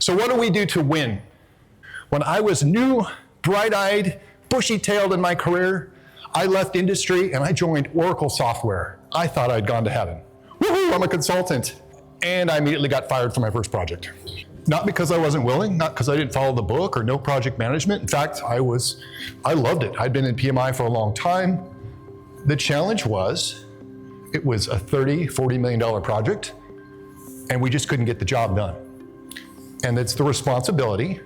So what do we do to win? When I was new, bright-eyed, bushy-tailed in my career, I left industry and I joined Oracle Software. I thought I'd gone to heaven. Woohoo, I'm a consultant. And I immediately got fired from my first project. Not because I wasn't willing, not because I didn't follow the book or no project management. In fact, I loved it. I'd been in PMI for a long time. The challenge was, it was a $30, $40 million project, and we just couldn't get the job done. And it's the responsibility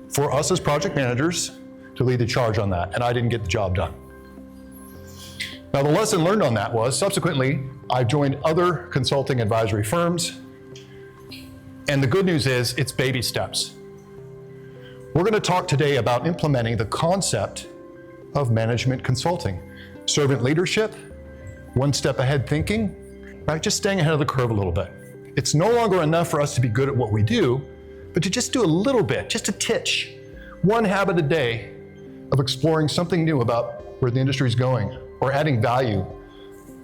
for us as project managers to lead the charge on that, and I didn't get the job done. Now, the lesson learned on that was, subsequently, I joined other consulting advisory firms, and the good news is, it's baby steps. We're going to talk today about implementing the concept of management consulting. Servant leadership, one step ahead thinking, right? Just staying ahead of the curve a little bit. It's no longer enough for us to be good at what we do, but to just do a little bit, just a titch, one habit a day of exploring something new about where the industry is going, or adding value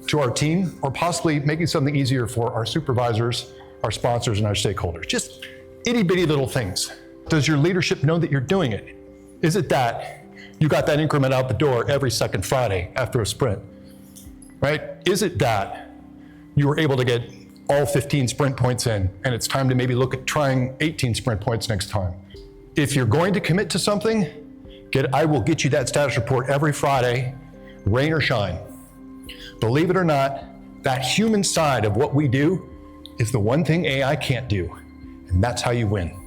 to our team, or possibly making something easier for our supervisors, our sponsors, and our stakeholders. Just itty-bitty little things. Does your leadership know that you're doing it? Is it that you got that increment out the door every second Friday after a sprint, right? Is it that you were able to get all 15 sprint points in, and it's time to maybe look at trying 18 sprint points next time? If you're going to commit to something, I will get you that status report every Friday, rain or shine. Believe it or not, that human side of what we do is the one thing AI can't do, and that's how you win.